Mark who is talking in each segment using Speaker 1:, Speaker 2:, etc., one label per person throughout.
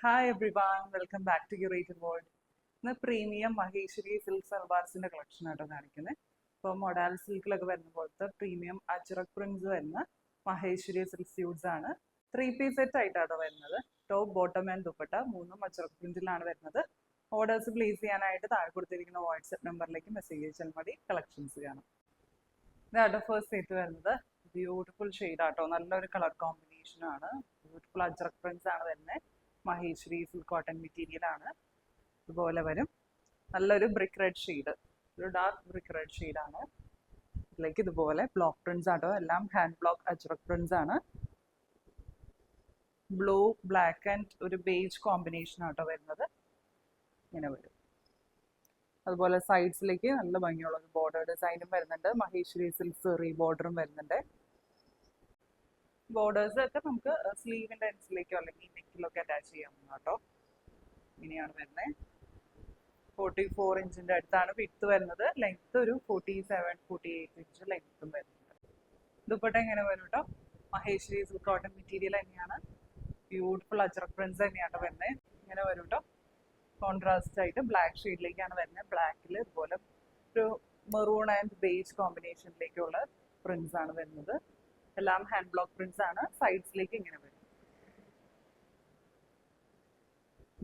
Speaker 1: Hi everyone, welcome back to curated world. ഇന്ന് premium Maheshwari silk സൽവാർസിന്റെ collection ആട്ടോ കാണിക്കുന്നത്. ഇപ്പോൾ മൊഡാൽ സിൽക്കിലൊക്കെ വരുന്ന പോലത്തെ പ്രീമിയം അജ്രക് പ്രിന്റ്സ് വരുന്ന മഹേശ്വരി സിൽക്ക് സ്യൂട്ട്സ് ആണ്. 3 പീസ് സെറ്റ് ആയിട്ടാട്ടോ വരുന്നത്. ടോപ്പ്, ബോട്ടം ആൻഡ് ദുപ്പട്ട മൂന്നും അജ്രക് പ്രിന്റിലാണ് വരുന്നത്. ഓർഡേഴ്സ് പ്ലേസ് ചെയ്യാനായിട്ട് താഴെ കൊടുത്തിരിക്കുന്ന വാട്സ്ആപ്പ് നമ്പറിലേക്ക് മെസ്സേജ് അയച്ചാൽ മതി. കളക്ഷൻസ് കാണാം. ഇതാണ് ഫസ്റ്റ് സെറ്റ് വരുന്നത്. ബ്യൂട്ടിഫുൾ ഷെയ്ഡ് ആട്ടോ, നല്ലൊരു കളർ കോമ്പിനേഷൻ ആണ്. ബ്യൂട്ടിഫുൾ അജ്രക് പ്രിന്റ്സ് ആണ് വരുന്നത്. മഹേശ്വരി സിൽക്ക് കോട്ടൺ മെറ്റീരിയൽ ആണ്. ഇതുപോലെ വരും. നല്ലൊരു ബ്രിക്ക് റെഡ് ഷെയ്ഡ്, ഒരു ഡാർക്ക് ബ്രിക്ക് റെഡ് ഷെയ്ഡ് ആണ്. ഇതിലേക്ക് ഇതുപോലെ ബ്ലോക്ക് പ്രിന്റ്സ് ആട്ടോ, എല്ലാം ഹാൻഡ് ബ്ലോക്ക് അജ്രക് പ്രിന്റ്സ് ആണ്. ബ്ലൂ, ബ്ലാക്ക് ആൻഡ് ഒരു ബേജ് കോമ്പിനേഷൻ ആട്ടോ വരുന്നത്. ഇങ്ങനെ വരും. അതുപോലെ സൈഡ്സിലേക്ക് നല്ല ഭംഗിയുള്ള ഒരു ബോർഡർ ഡിസൈനും വരുന്നുണ്ട്. മഹേശ്വരി സിൽക്ക് സെറി ബോർഡറും വരുന്നുണ്ട്. ബോർഡേഴ്സ് ഒക്കെ നമുക്ക് സ്ലീവിന്റെ എൻസിലേക്കോ അല്ലെങ്കിൽ നെക്കിലൊക്കെ അറ്റാച്ച് ചെയ്യാവുന്ന കേട്ടോ. ഇങ്ങനെയാണ് വരുന്നത്. 44 ഇഞ്ചിന്റെ അടുത്താണ് വിഡ്ത്ത് വരുന്നത്. ലെങ്ത് ഒരു 47-48 ഇഞ്ച് ലെങ്ത്തും വരുന്നുണ്ട്. ദുപ്പട്ട എങ്ങനെ വരും കേട്ടോ, മഹേശ്വരി സിൽക്ക് കോട്ടൺ മെറ്റീരിയൽ തന്നെയാണ്. ബ്യൂട്ടിഫുൾ അജ്രക് പ്രിന്റ്സ് തന്നെയാണ് വരുന്നത്. ഇങ്ങനെ വരും കേട്ടോ. കോൺട്രാസ്റ്റ് ആയിട്ട് ബ്ലാക്ക് ഷെയ്ഡിലേക്കാണ് വരുന്നത്. ബ്ലാക്കിൽ ഇതുപോലെ ഒരു മെറൂൺ ആൻഡ് ബേജ് കോമ്പിനേഷനിലേക്കുള്ള പ്രിന്റ്സ് ആണ് വരുന്നത്. എല്ലാം ഹാൻഡ് ബ്ലോക്ക് പ്രിന്റ്സ് ആണ്. സൈഡ്സിലേക്ക് ഇങ്ങനെ വരും.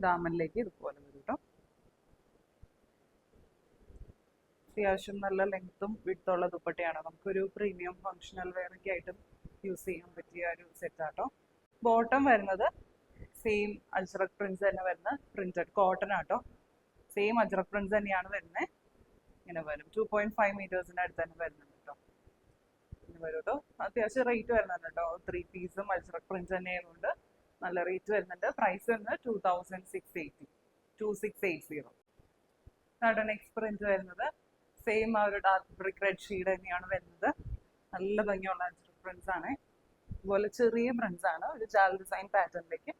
Speaker 1: ദാമനിലേക്ക് ഇതുപോലെ വരും കേട്ടോ. അത്യാവശ്യം നല്ല ലെങ്ത്തും വിഡ്ത്തുള്ള ദുപ്പട്ടയാണ്. നമുക്കൊരു പ്രീമിയം ഫങ്ഷണൽ വെയർ ഒക്കെ ആയിട്ടും യൂസ് ചെയ്യാൻ പറ്റിയ ഒരു സെറ്റ് ആട്ടോ. ബോട്ടം വരുന്നത് സെയിം അജ്രക് പ്രിന്റ്സ് തന്നെ വരുന്ന പ്രിന്റഡ് കോട്ടൺ ആട്ടോ. സെയിം അജ്രക് പ്രിന്റ്സ് തന്നെയാണ് വരുന്നത്. ഇങ്ങനെ വരും. 2.5 മീറ്റേഴ്സിന്റെ അടുത്ത് തന്നെ വരുന്നുണ്ട് കേട്ടോ. ഇങ്ങനെ വരും കേട്ടോ. അത്യാവശ്യം റേറ്റ് വരുന്നുണ്ട് കേട്ടോ. 3 പീസും അജ്രക് പ്രിന്റ്സ് തന്നെ ആയതുകൊണ്ട് നല്ല റേറ്റ് വരുന്നുണ്ട്. പ്രൈസ് വരുന്നത് 2680. ഇതാണ് നെക്സ്റ്റ് പ്രിന്റ് വരുന്നത്. സെയിം ആ ഒരു ഡാർക്ക് ബ്രിക്ക് റെഡ് ഷെയ്ഡ് തന്നെയാണ് വരുന്നത്. നല്ല ഭംഗിയുള്ള അജ്രക് പ്രിന്റ്സ് ആണ്. ഇതുപോലെ ചെറിയ പ്രിന്റ്സ് ആണ്. ഒരു ജാൽ ഡിസൈൻ പാറ്റേണിലേക്ക്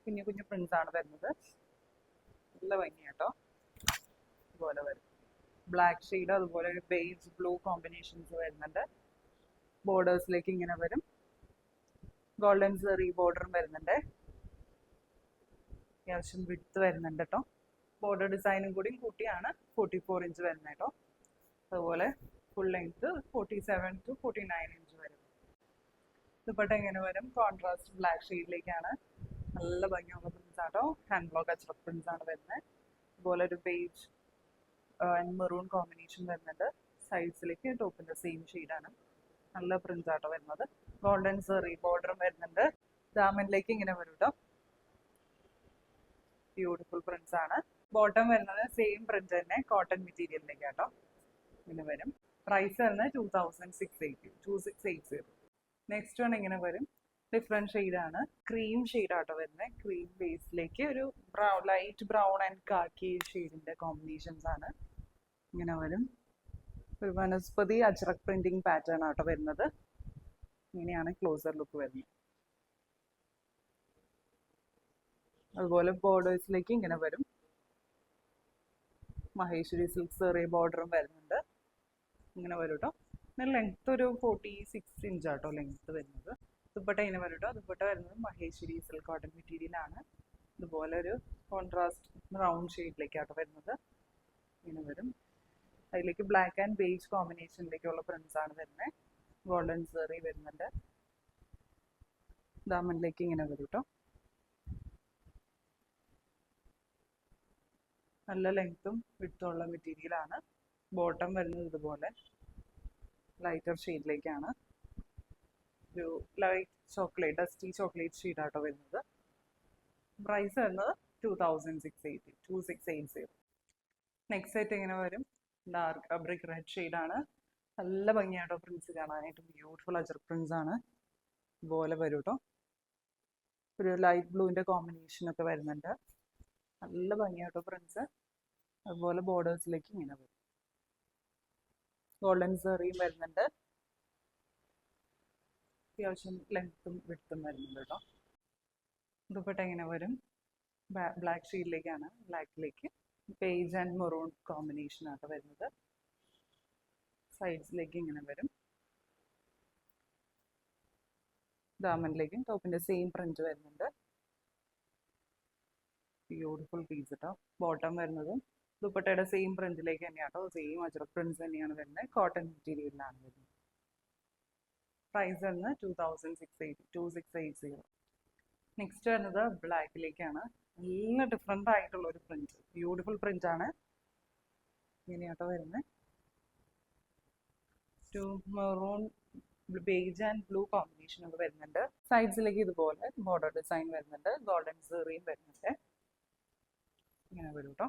Speaker 1: കുഞ്ഞു കുഞ്ഞു പ്രിന്റ്സ് ആണ് വരുന്നത്. നല്ല ഭംഗിയാട്ടോ. ഇതുപോലെ വരും. ബ്ലാക്ക് ഷെയ്ഡ്, അതുപോലെ ഒരു ബേജ് ബ്ലൂ കോമ്പിനേഷൻസ് വരുന്നുണ്ട്. ബോർഡേഴ്സിലേക്ക് ഇങ്ങനെ വരും. ഗോൾഡൻ സെറി ബോർഡറും വരുന്നുണ്ട്. അത്യാവശ്യം വിഡ്ത്ത് വരുന്നുണ്ട് കേട്ടോ. ബോർഡർ ഡിസൈനും കൂടി കൂട്ടിയാണ് 44 ഇഞ്ച് വരുന്നത് കേട്ടോ. അതുപോലെ ഫുൾ ലെങ്ത് 47-49 ഇഞ്ച് വരും. ദുപ്പട്ട എങ്ങനെ വരും? കോൺട്രാസ്റ്റ് ബ്ലാക്ക് ഷെയ്ഡിലേക്കാണ്. നല്ല ഭംഗിയുള്ള പ്രിന്റ്സ് ആട്ടോ. ഹാൻഡ് ബ്ലോക്ക് അജ്രക് പ്രിന്റ്സ് ആണ് വരുന്നത്. അതുപോലെ ഒരു ബേജ് ആൻഡ് മെറൂൺ കോമ്പിനേഷൻ വരുന്നുണ്ട്. സൈഡ്സിലേക്ക് ടോപ്പിന്റെ സെയിം ഷെയ്ഡാണ്. നല്ല പ്രിന്റ്സ് ആട്ടോ വരുന്നത്. ഗോൾഡൻ സെറി ബോർഡറും വരുന്നുണ്ട്. ദാമനിലേക്ക് ഇങ്ങനെ വരും കേട്ടോ. ബ്യൂട്ടിഫുൾ പ്രിന്റ്സ് ആണ്. ബോട്ടം വരുന്നത് സെയിം പ്രിന്റ് തന്നെ കോട്ടൺ മെറ്റീരിയലിലേക്കാട്ടോ. ഇങ്ങനെ വരും. പ്രൈസ് വരുന്നത് 2680. നെക്സ്റ്റ് വൺ ഇങ്ങനെ വരും. ഡിഫറെന്റ് ഷെയ്ഡാണ്. ക്രീം ഷെയ്ഡാട്ടോ വരുന്നത്. ക്രീം ബേസിലേക്ക് ഒരു ലൈറ്റ് ബ്രൗൺ ആൻഡ് കാക്കി ഷെയ്ഡിന്റെ കോമ്പിനേഷൻസ് ആണ്. ഇങ്ങനെ വരും. ഒരു വനസ്പതി അജ്രക് പ്രിന്റിംഗ് പാറ്റേൺ ആട്ടോ വരുന്നത്. ഇങ്ങനെയാണ് ക്ലോസർ ലുക്ക് വരുന്നത്. അതുപോലെ ബോർഡേഴ്സിലേക്ക് ഇങ്ങനെ വരും. മഹേശ്വരി സിൽക്ക് സെറി ബോർഡറും വരുന്നുണ്ട്. ഇങ്ങനെ വരും കേട്ടോ. ലെങ്ത് ഒരു 46 ഇഞ്ച് ആട്ടോ ലെങ്ത് വരുന്നത്. ദുപ്പട്ട ഇങ്ങനെ വരും കേട്ടോ. ദുപ്പട്ട വരുന്നത് മഹേശ്വരി സിൽക്ക് കോട്ടൺ മെറ്റീരിയൽ ആണ്. ഇതുപോലെ ഒരു കോൺട്രാസ്റ്റ് ബ്രൗൺ ഷെയ്ഡിലേക്കാട്ടോ വരുന്നത്. ഇങ്ങനെ വരും. അതിലേക്ക് ബ്ലാക്ക് ആൻഡ് ബേജ് കോമ്പിനേഷനിലേക്കുള്ള പ്രിന്റ്സ് ആണ് വരുന്നത്. ഗോൾഡൻ സെറി വരുന്നുണ്ട്. ദാമനിലേക്ക് ഇങ്ങനെ വരും കേട്ടോ. നല്ല ലെങ്ത്തും വിഡ്ത്തും ഉള്ള മെറ്റീരിയൽ ആണ്. ബോട്ടം വരുന്നത് ഇതുപോലെ ലൈറ്റർ ഷെയ്ഡിലേക്കാണ്. ഒരു ലൈറ്റ് ചോക്ലേറ്റ്, ഡസ്റ്റി ചോക്ലേറ്റ് ഷെയ്ഡാട്ടോ വരുന്നത്. പ്രൈസ് വരുന്നത് 2680. നെക്സ്റ്റ് സെറ്റ് ഇങ്ങനെ വരും. ഡാർക്ക് ബ്രിക്ക് റെഡ് ഷെയ്ഡാണ്. നല്ല ഭംഗിയാട്ടോ പ്രിന്റ്സ് കാണാനായിട്ട്. ബ്യൂട്ടിഫുൾ അജ്രക് പ്രിന്റ്സ് ആണ്. ഇതുപോലെ വരും കേട്ടോ. ഒരു ലൈറ്റ് ബ്ലൂവിന്റെ കോമ്പിനേഷൻ ഒക്കെ വരുന്നുണ്ട്. നല്ല ഭംഗിയാട്ടോ പ്രിന്റ്സ്. അതുപോലെ ബോർഡേഴ്സിലേക്ക് ഇങ്ങനെ വരും. ഗോൾഡൻ സെറിയും വരുന്നുണ്ട്. അത്യാവശ്യം ലെങ്ത്തും വിഡ്ത്തും വരുന്നുണ്ട് കേട്ടോ. ദുപ്പട്ട ഇങ്ങനെ വരും. ബ്ലാക്ക് ഷെയ്ഡിലേക്കാണ്. ബ്ലാക്കിലേക്ക് ബേജ് ആൻഡ് മെറൂൺ കോമ്പിനേഷൻ ആട്ടോ വരുന്നത്. സൈഡ്സിലേക്ക് ഇങ്ങനെ വരും. ദാമനിലേക്കും ടോപ്പിന്റെ സെയിം പ്രിന്റ് വരുന്നുണ്ട്. ബ്യൂട്ടിഫുൾ പീസ് കേട്ടോ. ബോട്ടം വരുന്നതും ദുപ്പട്ടയുടെ സെയിം പ്രിന്റിലേക്ക് തന്നെയാണ് കേട്ടോ. സെയിം അജ്രക് പ്രിന്റ്സ് തന്നെയാണ് വരുന്നത്. കോട്ടൺ മെറ്റീരിയലിലാണ് വരുന്നത്. പ്രൈസ് വരുന്നത് 2680. നെക്സ്റ്റ് വരുന്നത് ബ്ലാക്കിലേക്കാണ്. നല്ല ഡിഫറെൻ്റ് ആയിട്ടുള്ള ഒരു പ്രിന്റ്, ബ്യൂട്ടിഫുൾ പ്രിന്റ് ആണ്. ഇങ്ങനെയാട്ടോ വരുന്നത്. Maroon beige and blue combination ഒക്കെ വരുന്നുണ്ട്. സൈഡ്സിലേക്ക് ഇതുപോലെ ബോർഡർ ഡിസൈൻ വരുന്നുണ്ട്. ഗോൾഡൻ സെറിയും വരുന്നുണ്ട്. ഇങ്ങനെ വരും കേട്ടോ.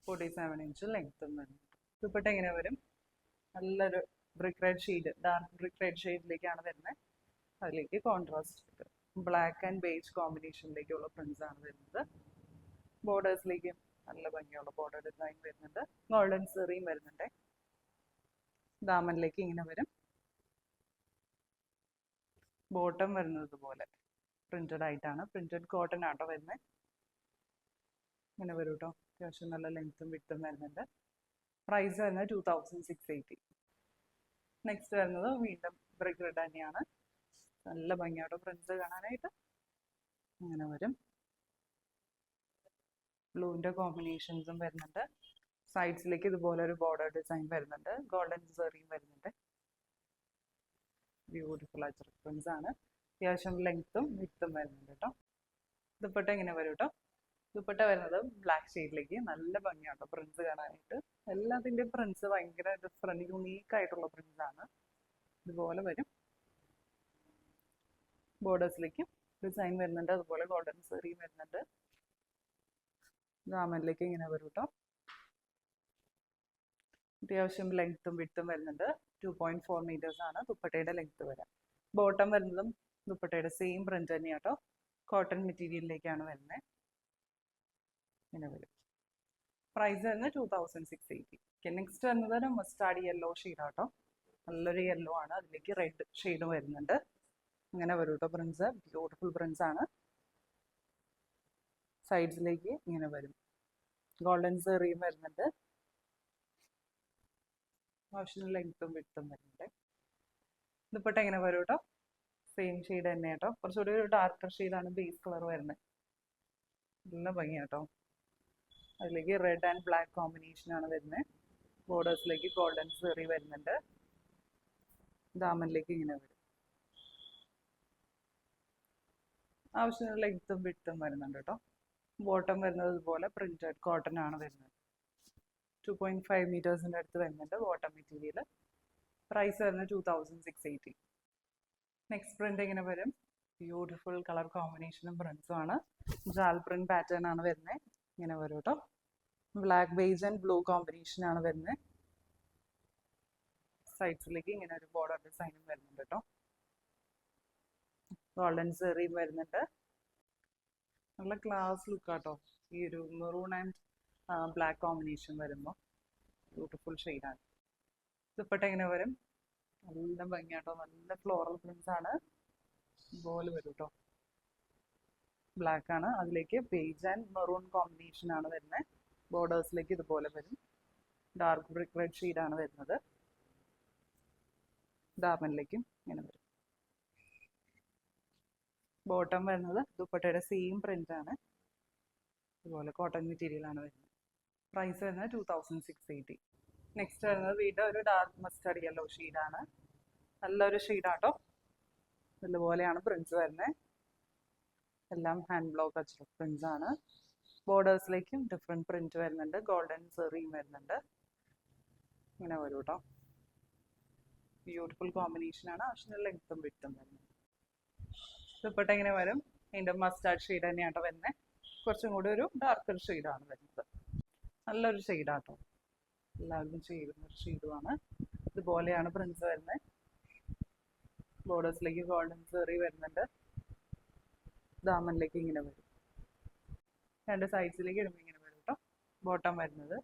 Speaker 1: 47 ഇഞ്ച് ലെങ്ത്തും വരുന്നുണ്ട്. ദുപ്പട്ട ഇങ്ങനെ വരും. നല്ലൊരു brick red shade, dark brick red ഷെയ്ഡിലേക്കാണ് വരുന്നത്. അതിലേക്ക് കോൺട്രാസ്റ്റ് ബ്ലാക്ക് ആൻഡ് ബേജ് കോമ്പിനേഷനിലേക്കുള്ള പ്രിന്റ്സ് ആണ് വരുന്നത്. ബോർഡേഴ്സിലേക്ക് നല്ല ഭംഗിയുള്ള ബോർഡർ ഡിസൈൻ വരുന്നുണ്ട്. ഗോൾഡൻ സെറിയും വരുന്നുണ്ട്. ദാമനിലേക്ക് ഇങ്ങനെ വരും. ബോട്ടം വരുന്നത് ഇതുപോലെ പ്രിന്റഡ് ആയിട്ടാണ്. പ്രിന്റഡ് കോട്ടൺ ആട്ടോ വരുന്നത്. ഇങ്ങനെ വരും കേട്ടോ. അത്യാവശ്യം നല്ല ലെങ്ത്തും വിട്ടും വരുന്നുണ്ട്. പ്രൈസ് വരുന്നത് 2680. നെക്സ്റ്റ് വരുന്നത് വീണ്ടും ബ്രിക്ക് റെഡ് തന്നെയാണ്. നല്ല ഭംഗിയാട്ടോ പ്രിന്റ്സ് കാണാനായിട്ട്. അങ്ങനെ വരും. ബ്ലൂവിൻ്റെ കോമ്പിനേഷൻസും വരുന്നുണ്ട്. സൈഡ്സിലേക്ക് ഇതുപോലെ ഒരു ബോർഡർ ഡിസൈൻ വരുന്നുണ്ട്. ഗോൾഡൻ സെറിയും വരുന്നുണ്ട്. ബ്യൂട്ടിഫുൾ ആയിട്ടുള്ള പ്രിന്റ്സ് ആണ്. അത്യാവശ്യം ലെങ്ത്തും വിട്ടും വരുന്നുണ്ട് കേട്ടോ. ദുപ്പട്ട ഇങ്ങനെ വരും കേട്ടോ. ദുപ്പട്ട വരുന്നത് ബ്ലാക്ക് ഷെയ്ഡിലേക്ക്. നല്ല ഭംഗിയാട്ടോ പ്രിന്റ്സ് കാണാനായിട്ട്. എല്ലാത്തിൻ്റെയും പ്രിന്റ്സ് ഭയങ്കര ഡിഫറെൻറ്റ് യുണീക്ക് ആയിട്ടുള്ള പ്രിന്റ്സ് ആണ്. ഇതുപോലെ വരും. ബോർഡേഴ്സിലേക്ക് ഡിസൈൻ വരുന്നുണ്ട്. അതുപോലെ ഗോൾഡൻ സെറിയും വരുന്നുണ്ട്. ദാമനിലേക്ക് ഇങ്ങനെ വരും കേട്ടോ. അത്യാവശ്യം ലെങ്ത്തും വിട്ടും വരുന്നുണ്ട്. 2.4 meters ആണ് ദുപ്പട്ടയുടെ ലെങ്ത്ത് വരാം. ബോട്ടം വരുന്നതും ദുപ്പട്ടയുടെ സെയിം പ്രിന്റ് തന്നെയാണ് കേട്ടോ. കോട്ടൺ മെറ്റീരിയലിലേക്കാണ് വരുന്നത്. ഇങ്ങനെ വരും. പ്രൈസ് വരുന്നത് 2680. നെക്സ്റ്റ് വരുന്നത് ഒരു മസ്റ്റാർഡ് യെല്ലോ ഷെയ്ഡാട്ടോ. നല്ലൊരു യെല്ലോ ആണ്. അതിലേക്ക് റെഡ് ഷെയ്ഡും വരുന്നുണ്ട്. ഇങ്ങനെ വരും കേട്ടോ പ്രിന്റ്സ്. ബ്യൂട്ടിഫുൾ പ്രിന്റ്സ് ആണ്. സൈഡ്സിലേക്ക് ഇങ്ങനെ വരും. ഗോൾഡൻ സെറിയും വരുന്നുണ്ട്. ആവശ്യത്തിന് ലെങ്ത്തും വിട്ടും വരുന്നുണ്ട്. ദുപ്പട്ട ഇങ്ങനെ വരും കേട്ടോ. സെയിം ഷെയ്ഡ് തന്നെ കേട്ടോ. കുറച്ചുകൂടി ഒരു ഡാർക്കർ ഷെയ്ഡാണ് ബേസ് കളർ വരുന്നത്. നല്ല ഭംഗിയാട്ടോ. അതിലേക്ക് റെഡ് ആൻഡ് ബ്ലാക്ക് കോമ്പിനേഷൻ ആണ് വരുന്നത്. ബോർഡേഴ്സിലേക്ക് ഗോൾഡൻ സെറി വരുന്നുണ്ട്. ദാമനിലേക്ക് ഇങ്ങനെ വരും. ആവശ്യത്തിന് ലെങ്ത്തും വിട്ടും വരുന്നുണ്ട് കേട്ടോ. ബോട്ടം വരുന്നത് ഇതുപോലെ പ്രിന്റഡ് കോട്ടൺ ആണ് വരുന്നത്. 2.5 meters അടുത്ത് വരുന്നുണ്ട് ബോട്ടം മെറ്റീരിയൽ. പ്രൈസ് വരുന്നത് 2680. നെക്സ്റ്റ് പ്രിന്റ് ഇങ്ങനെ വരും. ബ്യൂട്ടിഫുൾ കളർ കോമ്പിനേഷനും പ്രിന്റ്സും ആണ്. ജാൽ പ്രിന്റ് പാറ്റേൺ ആണ് വരുന്നത്. ഇങ്ങനെ വരും കേട്ടോ. Black base and blue combination ആണ് വരുന്നത്. സൈഡ്സിലേക്ക് ഇങ്ങനെ ഒരു ബോർഡർ ഡിസൈനും വരുന്നുണ്ട് കേട്ടോ. ഗോൾഡൻ സെറിയും വരുന്നുണ്ട്. നല്ല ക്ലാസ് ലുക്ക് ആട്ടോ. ഈ ഒരു മെറൂൺ ആൻഡ് ബ്ലാക്ക് കോമ്പിനേഷൻ വരുമ്പോൾ ബ്യൂട്ടിഫുൾ ഷെയ്ഡാണ്. ദുപ്പട്ട ഇങ്ങനെ വരും. നല്ല ഭംഗിയാട്ടോ. നല്ല ഫ്ലോറൽ പ്രിന്റ്സ് ആണ്. ഇതുപോലെ വരും കേട്ടോ. ബ്ലാക്ക് ആണ്. അതിലേക്ക് ബേജ് ആൻഡ് മെറൂൺ കോമ്പിനേഷൻ ആണ് വരുന്നത്. ബോർഡേഴ്സിലേക്ക് ഇതുപോലെ വരും. ഡാർക്ക് ബ്രിക്ക് റെഡ് ഷെയ്ഡാണ് വരുന്നത്. ദാമനിലേക്കും ഇങ്ങനെ വരും. ബോട്ടം വരുന്നത് ദുപ്പട്ടയുടെ സെയിം പ്രിന്റ് ആണ്. ഇതുപോലെ കോട്ടൺ മെറ്റീരിയൽ ആണ് വരുന്നത്. പ്രൈസ് വരുന്നത് 2680. നെക്സ്റ്റ് വരുന്നത് വീണ്ടും ഒരു ഡാർക്ക് മസ്റ്റാർഡ് യെല്ലോ ഷെയ്ഡാണ്. നല്ലൊരു ഷെയ്ഡാട്ടോ. ഇതുപോലെയാണ് പ്രിന്റ്സ് വരുന്നത്. എല്ലാം ഹാൻഡ് ബ്ലോക്ക് അച്ചടക്ക പ്രിന്റ്സ് ആണ്. ബോർഡേഴ്സിലേക്കും ഡിഫറെൻറ്റ് പ്രിന്റ് വരുന്നുണ്ട്. ഗോൾഡൻ സെറിയും വരുന്നുണ്ട്. ഇങ്ങനെ വരും കേട്ടോ. ബ്യൂട്ടിഫുൾ കോമ്പിനേഷൻ ആണ്. ആവശ്യത്തിന് ലെങ്ത്തും വിട്ടും വരുന്നത്. ദുപ്പട്ട ഇങ്ങനെ വരും. ഇതിൻ്റെ മസ്റ്റാർഡ് ഷെയ്ഡ് തന്നെയാട്ടോ വരുന്നത്. കുറച്ചും കൂടി ഒരു ഡാർക്കർ ഷെയ്ഡാണ് വരുന്നത്. നല്ലൊരു ഷെയ്ഡാട്ടോ. എല്ലാവർക്കും ചെയ്യുന്ന ഒരു ഷെയ്ഡുമാണ്. ഇതുപോലെയാണ് പ്രിന്റ്സ് വരുന്നത്. ബോർഡേഴ്സിലേക്ക് ഗോൾഡൻ സെറി വരുന്നുണ്ട്. ദാമനിലേക്ക് ഇങ്ങനെ വരും. രണ്ട് സൈഡ്സിലേക്ക് ഇടുമ്പോൾ ഇങ്ങനെ വരും കേട്ടോ. ബോട്ടം വരുന്നത്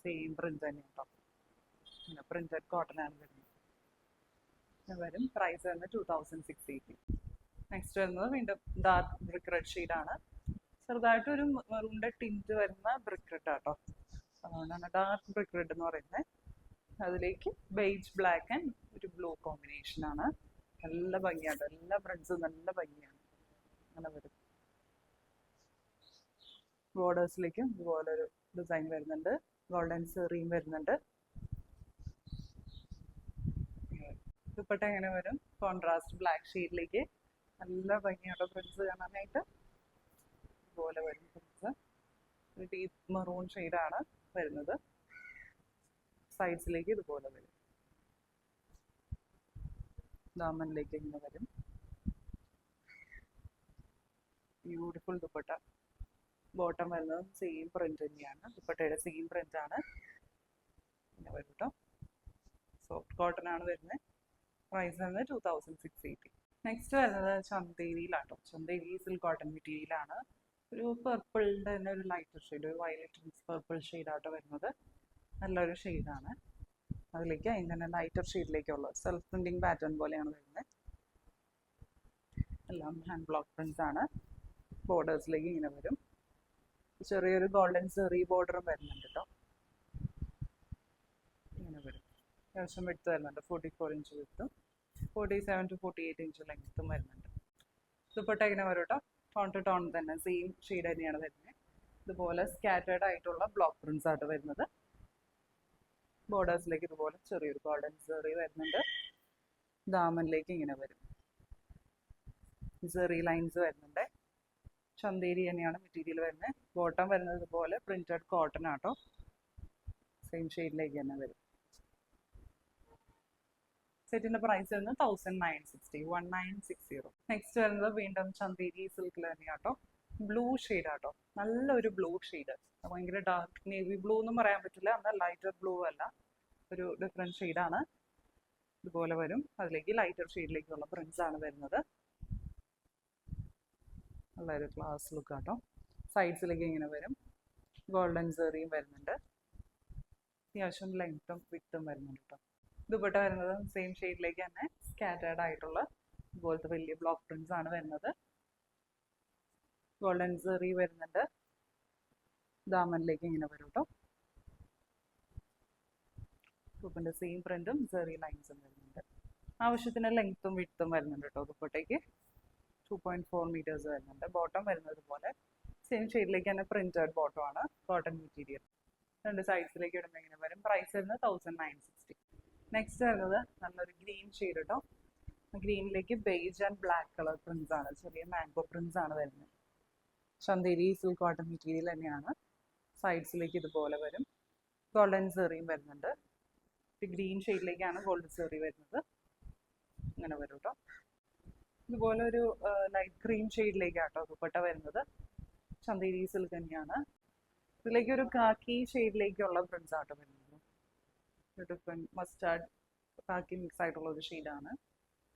Speaker 1: സെയിം പ്രിന്റ് തന്നെ കേട്ടോ. ഇങ്ങനെ പ്രിന്റഡ് കോട്ടൺ ആണ് വരുന്നത്. വരും. പ്രൈസ് വരുന്നത് 2680. നെക്സ്റ്റ് വരുന്നത് വീണ്ടും ഡാർക്ക് ബ്രിക്ക് റെഡ് ഷെയ്ഡാണ്. ചെറുതായിട്ടൊരു മെറൂണിൻ്റെ ടിൻറ്റ് വരുന്ന ബ്രിക്ക് റെഡ് ആട്ടോ. അതുകൊണ്ടാണ് ഡാർക്ക് ബ്രിക്ക് റെഡ് എന്ന് പറയുന്നത്. അതിലേക്ക് ബേജ് ബ്ലാക്ക് ആൻഡ് ഒരു ബ്ലൂ കോമ്പിനേഷൻ ആണ്. നല്ല ഭംഗിയാണ്. എല്ലാ പ്രിന്റ്സും നല്ല ഭംഗിയാണ്. അങ്ങനെ വരും. ബോർഡേഴ്സിലേക്കും ഇതുപോലെ ഒരു ഡിസൈൻ വരുന്നുണ്ട്. ഗോൾഡൻ സെറിയും വരുന്നുണ്ട്. ദുപ്പട്ട എങ്ങനെ വരും? കോൺട്രാസ്റ്റ് ബ്ലാക്ക് ഷെയ്ഡിലേക്ക് നല്ല ഭംഗിയുള്ള പ്രിന്റ്സ് കാണാനായിട്ട് ഇതുപോലെ വരും. പ്രിന്റ്സ് ഡീപ്പ് മെറൂൺ ഷെയ്ഡാണ് വരുന്നത്. സൈഡ്സിലേക്ക് ഇതുപോലെ വരും. ദാമനിലേക്ക് ഇങ്ങനെ വരും. ബ്യൂട്ടിഫുൾ ദുപ്പട്ട. ബോട്ടം വരുന്നത് സെയിം പ്രിന്റ് തന്നെയാണ്. ദുപ്പട്ടയുടെ സെയിം പ്രിന്റ് ആണ്. ഇങ്ങനെ വരും കേട്ടോ. സോഫ്റ്റ് കോട്ടൺ ആണ് വരുന്നത്. പ്രൈസ് വരുന്നത് 2680. നെക്സ്റ്റ് വരുന്നത് ചന്തേരിയിലാട്ടോ. ചന്തേരി സിൽക്ക് കോട്ടൺ മെറ്റീരിയലാണ്. ഒരു പർപ്പിളിൻ്റെ തന്നെ ഒരു ലൈറ്റർ ഷെയ്ഡ്, ഒരു വയലറ്റ് പർപ്പിൾ ഷെയ്ഡാട്ടോ വരുന്നത്. നല്ലൊരു ഷെയ്ഡാണ്. അതിലേക്ക് അതിൻ്റെ തന്നെ ലൈറ്റർ ഷെയ്ഡിലേക്കുള്ള സെൽഫ് പ്രിന്റിങ് പാറ്റേൺ പോലെയാണ് വരുന്നത്. എല്ലാം ഹാൻഡ് ബ്ലോക്ക് പ്രിന്റ്സ് ആണ്. ബോർഡേഴ്സിലേക്ക് ഇങ്ങനെ വരും. ചെറിയൊരു ഗോൾഡൻ സെറി ബോർഡറും വരുന്നുണ്ട് കേട്ടോ. ഇങ്ങനെ വരും. അത്യാവശ്യം വിട്ട് വരുന്നുണ്ട്. 44 ഇഞ്ച് വിട്ടും 47 to 48 ഇഞ്ച് ലെങ്ത്തും വരുന്നുണ്ട്. ദുപ്പട്ട ഇങ്ങനെ വരും കേട്ടോ. ടോൺ ടു ടോൺ തന്നെ സെയിം ഷെയ്ഡ് തന്നെയാണ് വരുന്നത്. ഇതുപോലെ സ്കാറ്റേർഡ് ആയിട്ടുള്ള ബ്ലോക്ക് പ്രിന്റ്സ് ആയിട്ട് വരുന്നത്. ബോർഡേഴ്സിലേക്ക് ഇതുപോലെ ചെറിയൊരു ഗോൾഡൻ സെറി വരുന്നുണ്ട്. ദാമനിലേക്ക് ഇങ്ങനെ വരും. സെറി ലൈൻസ് വരുന്നുണ്ട്. ചന്തേരി തന്നെയാണ് മെറ്റീരിയൽ വരുന്നത്. ബോട്ടം വരുന്നത് ഇതുപോലെ പ്രിന്റഡ് കോട്ടൺ ആട്ടോ. സെയിം ഷെയ്ഡിലേക്ക് തന്നെ വരും. സെറ്റിന്റെ പ്രൈസ് വരുന്നത് 1960, 1960. നെക്സ്റ്റ് വരുന്നത് വീണ്ടും ചന്തേരി സിൽക്കിൽ തന്നെയാട്ടോ. ബ്ലൂ ഷെയ്ഡ് ആട്ടോ. നല്ലൊരു ബ്ലൂ ഷെയ്ഡ്. ഭയങ്കര ഡാർക്ക് നേവി ബ്ലൂ എന്നും പറയാൻ പറ്റില്ല, എന്നാൽ ലൈറ്റർ ബ്ലൂ അല്ല, ഒരു ഡിഫറെന്റ് ഷെയ്ഡാണ്. ഇതുപോലെ വരും. അതിലേക്ക് ലൈറ്റർ ഷെയ്ഡിലേക്കുള്ള പ്രിന്റ്സ് ആണ് വരുന്നത്. നല്ലൊരു ക്ലാസ് ലുക്ക് ആട്ടോ. സൈഡ്സിലേക്ക് ഇങ്ങനെ വരും. ഗോൾഡൻ സെറിയും വരുന്നുണ്ട്. അത്യാവശ്യം ലെങ്ത്തും വിട്ടും വരുന്നുണ്ട് കേട്ടോ. ദുപ്പട്ട വരുന്നത് സെയിം ഷെയ്ഡിലേക്ക് തന്നെ സ്കാറ്റേർഡ് ആയിട്ടുള്ള ഇതുപോലത്തെ വലിയ ബ്ലോക്ക് പ്രിന്റ്സ് ആണ് വരുന്നത്. ഗോൾഡൻ സെറി വരുന്നുണ്ട്. ദാമനിലേക്ക് ഇങ്ങനെ വരും കേട്ടോ. ദുപ്പന്റെ സെയിം പ്രിന്റും സെറി ലൈൻസും വരുന്നുണ്ട്. ആവശ്യത്തിന് ലെങ്ത്തും വിട്ടും വരുന്നുണ്ട് കേട്ടോ. ദുപ്പട്ടയ്ക്ക് 2.4 മീറ്റേഴ്സ് വരുന്നുണ്ട്. ബോട്ടം വരുന്നത് പോലെ സെയിം ഷെയ്ഡിലേക്ക് തന്നെ പ്രിന്റഡ് ബോട്ടം ആണ്. Cotton material. രണ്ട് സൈഡ്സിലേക്ക് ഇടുമ്പോൾ ഇങ്ങനെ വരും. പ്രൈസ് വരുന്നത് 1960. നെക്സ്റ്റ് വരുന്നത് നല്ലൊരു ഗ്രീൻ ഷെയ്ഡ് കേട്ടോ. ഗ്രീനിലേക്ക് beige and black colour prints ആണ്. ചെറിയ മാംഗോ പ്രിന്റ്സ് ആണ് വരുന്നത്. ചന്തേരി സിൽക്ക് കോട്ടൺ മെറ്റീരിയൽ തന്നെയാണ്. സൈഡ്സിലേക്ക് ഇതുപോലെ വരും. ഗോൾഡൻ സെറിയും വരുന്നുണ്ട്. ഗ്രീൻ ഷെയ്ഡിലേക്കാണ് ഗോൾഡൻ സെറി വരുന്നത്. ഇങ്ങനെ വരും കേട്ടോ. ഇതുപോലെ ഒരു ലൈറ്റ് ക്രീം ഷെയ്ഡിലേക്കാട്ടോ ദുപ്പട്ട വരുന്നത്. ചന്തേരി സിൽക്ക് തന്നെയാണ്. ഇതിലേക്ക് ഒരു കാക്കി ഷെയ്ഡിലേക്കുള്ള പ്രിന്റ്സ് ആട്ടോ വരുന്നത്. ഡിഫറെന്റ് മസ്റ്റാർഡ് കാക്കി മിക്സ് ആയിട്ടുള്ള ഒരു ഷെയ്ഡാണ്.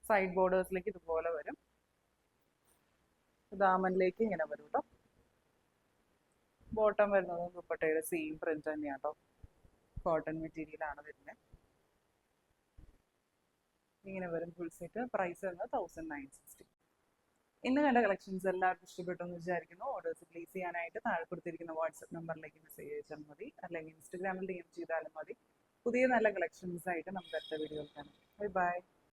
Speaker 1: സൈഡ് ബോർഡേഴ്സിലേക്ക് ഇതുപോലെ വരും. ദാമനിലേക്ക് ഇങ്ങനെ വരും കേട്ടോ. ബോട്ടം വരുന്നത് ദുപ്പട്ടയുടെ സെയിം പ്രിന്റ് തന്നെയാട്ടോ. കോട്ടൺ മെറ്റീരിയൽ ആണ് വരുന്നത്. ഇങ്ങനെ വരും ഫുൾ സെറ്റ്. പ്രൈസ് വരുന്നത് 1960. ഇന്ന് കണ്ട കളക്ഷൻസ് എല്ലാവർക്കും ഇഷ്ടപ്പെട്ടു എന്ന് വിചാരിക്കുന്നു. ഓർഡേഴ്സ് പ്ലേസ് ചെയ്യാനായിട്ട് താഴെ കൊടുത്തിരിക്കുന്ന വാട്സ്ആപ്പ് നമ്പറിലേക്ക് മെസ്സേജ് അയച്ചാൽ മതി, അല്ലെങ്കിൽ ഇൻസ്റ്റഗ്രാമിൽ DM ചെയ്താലും മതി. പുതിയ നല്ല കളക്ഷൻസ് ആയിട്ട് നമുക്ക് അടുത്ത വീഡിയോയിൽ കാണാം. Bye bye.